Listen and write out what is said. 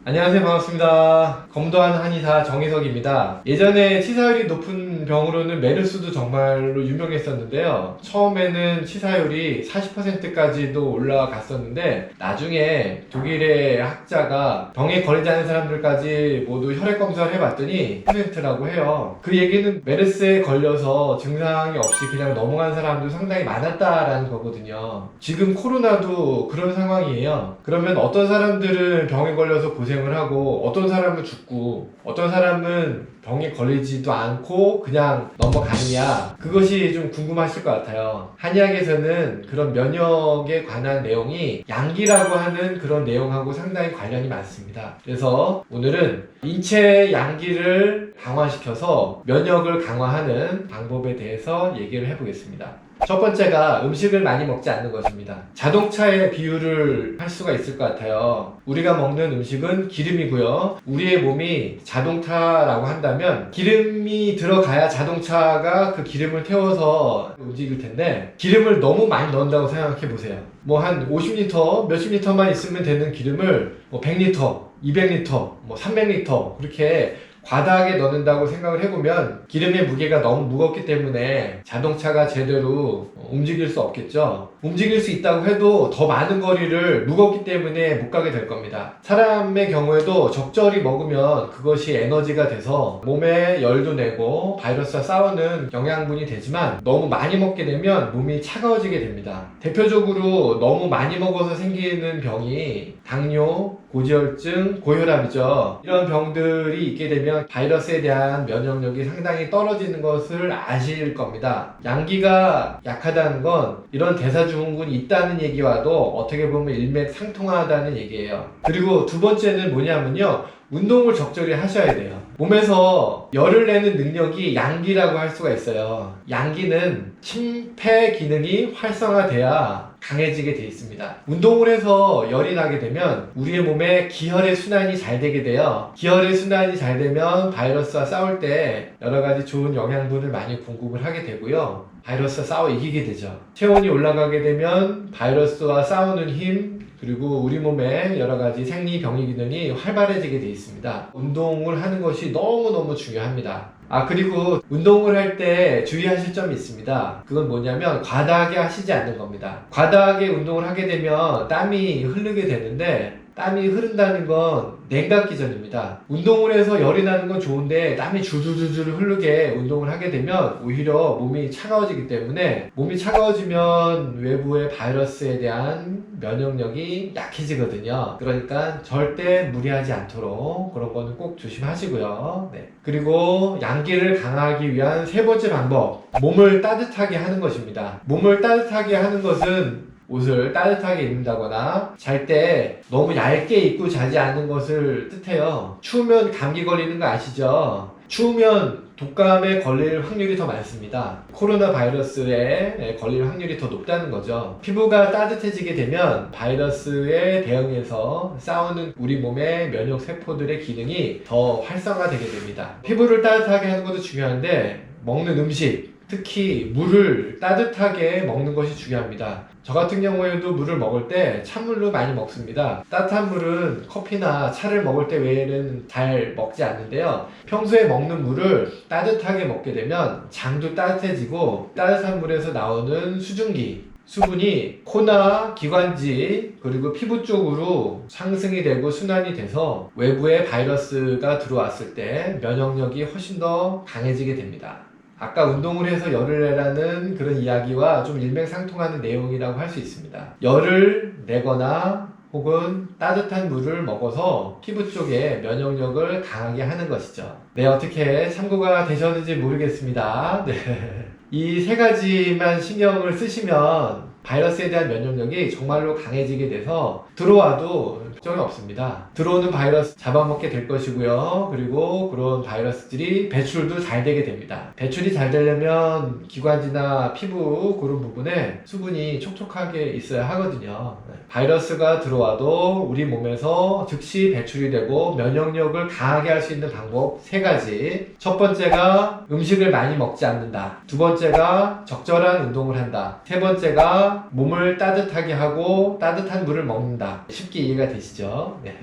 안녕하세요. 반갑습니다. 검도하는 한의사 정희석입니다. 예전에 치사율이 높은 병으로는 메르스도 정말로 유명했었는데요. 처음에는 치사율이 40%까지도 올라갔었는데 나중에 독일의 학자가 병에 걸리지 않은 사람들까지 모두 혈액 검사를 해봤더니 10%라고 해요. 그 얘기는 메르스에 걸려서 증상이 없이 그냥 넘어간 사람도 상당히 많았다라는 거거든요. 지금 코로나도 그런 상황이에요. 그러면 어떤 사람들은 병에 걸려서 고생을 하고 어떤 사람은 죽고 어떤 사람은 병에 걸리지도 않고 그냥 넘어가느냐, 그것이 좀 궁금하실 것 같아요. 한의학에서는 그런 면역에 관한 내용이 양기라고 하는 그런 내용하고 상당히 관련이 많습니다. 그래서 오늘은 인체 양기를 강화시켜서 면역을 강화하는 방법에 대해서 얘기를 해보겠습니다. 첫 번째가 음식을 많이 먹지 않는 것입니다. 자동차의 비유를 할 수가 있을 것 같아요. 우리가 먹는 음식은 기름이고요. 우리의 몸이 자동차라고 한다면 기름이 들어가야 자동차가 그 기름을 태워서 움직일 텐데, 기름을 너무 많이 넣는다고 생각해 보세요. 뭐 한 50리터, 몇십 리터만 있으면 되는 기름을 뭐 100리터, 200리터, 뭐 300리터 그렇게 과다하게 넣는다고 생각을 해보면 기름의 무게가 너무 무겁기 때문에 자동차가 제대로 움직일 수 없겠죠. 움직일 수 있다고 해도 더 많은 거리를 무겁기 때문에 못 가게 될 겁니다. 사람의 경우에도 적절히 먹으면 그것이 에너지가 돼서 몸에 열도 내고 바이러스와 싸우는 영양분이 되지만, 너무 많이 먹게 되면 몸이 차가워지게 됩니다. 대표적으로 너무 많이 먹어서 생기는 병이 당뇨, 고지혈증, 고혈압이죠. 이런 병들이 있게 되면 바이러스에 대한 면역력이 상당히 떨어지는 것을 아실 겁니다. 양기가 약하다는 건 이런 대사증후군이 있다는 얘기와도 어떻게 보면 일맥상통하다는 얘기예요. 그리고 두 번째는 뭐냐면요, 운동을 적절히 하셔야 돼요. 몸에서 열을 내는 능력이 양기라고 할 수가 있어요. 양기는 심폐 기능이 활성화돼야 강해지게 돼 있습니다. 운동을 해서 열이 나게 되면 우리의 몸에 기혈의 순환이 잘 되게 돼요. 기혈의 순환이 잘 되면 바이러스와 싸울 때 여러 가지 좋은 영양분을 많이 공급을 하게 되고요. 바이러스와 싸워 이기게 되죠. 체온이 올라가게 되면 바이러스와 싸우는 힘, 그리고 우리 몸의 여러 가지 생리 병리 기능이 활발해지게 돼 있습니다. 운동을 하는 것이 너무너무 중요합니다. 그리고 운동을 할 때 주의하실 점이 있습니다. 그건 뭐냐면 과다하게 하시지 않는 겁니다. 과다하게 운동을 하게 되면 땀이 흐르게 되는데, 땀이 흐른다는 건 냉각기 전입니다. 운동을 해서 열이 나는 건 좋은데 땀이 줄줄줄줄 흐르게 운동을 하게 되면 오히려 몸이 차가워지기 때문에, 몸이 차가워지면 외부의 바이러스에 대한 면역력이 약해지거든요. 그러니까 절대 무리하지 않도록 그런 거는 꼭 조심하시고요. 네. 그리고 양기를 강화하기 위한 세 번째 방법, 몸을 따뜻하게 하는 것입니다. 몸을 따뜻하게 하는 것은 옷을 따뜻하게 입는다거나 잘 때 너무 얇게 입고 자지 않는 것을 뜻해요. 추우면 감기 걸리는 거 아시죠? 추우면 독감에 걸릴 확률이 더 많습니다. 코로나 바이러스에 걸릴 확률이 더 높다는 거죠. 피부가 따뜻해지게 되면 바이러스에 대응해서 싸우는 우리 몸의 면역 세포들의 기능이 더 활성화되게 됩니다. 피부를 따뜻하게 하는 것도 중요한데, 먹는 음식, 특히 물을 따뜻하게 먹는 것이 중요합니다. 저 같은 경우에도 물을 먹을 때 찬물로 많이 먹습니다. 따뜻한 물은 커피나 차를 먹을 때 외에는 잘 먹지 않는데요. 평소에 먹는 물을 따뜻하게 먹게 되면 장도 따뜻해지고, 따뜻한 물에서 나오는 수증기, 수분이 코나 기관지 그리고 피부 쪽으로 상승이 되고 순환이 돼서 외부에 바이러스가 들어왔을 때 면역력이 훨씬 더 강해지게 됩니다. 아까 운동을 해서 열을 내라는 그런 이야기와 좀 일맥상통하는 내용이라고 할 수 있습니다. 열을 내거나 혹은 따뜻한 물을 먹어서 피부 쪽에 면역력을 강하게 하는 것이죠. 네, 어떻게 참고가 되셨는지 모르겠습니다. 네. 이 세 가지만 신경을 쓰시면 바이러스에 대한 면역력이 정말로 강해지게 돼서 들어와도 걱정이 없습니다. 들어오는 바이러스 잡아먹게 될 것이고요. 그리고 그런 바이러스들이 배출도 잘 되게 됩니다. 배출이 잘 되려면 기관지나 피부 그런 부분에 수분이 촉촉하게 있어야 하거든요. 바이러스가 들어와도 우리 몸에서 즉시 배출이 되고 면역력을 강하게 할 수 있는 방법 세 가지. 첫 번째가 음식을 많이 먹지 않는다. 두 번째가 적절한 운동을 한다. 세 번째가 몸을 따뜻하게 하고 따뜻한 물을 먹는다. 쉽게 이해가 되시죠? 네.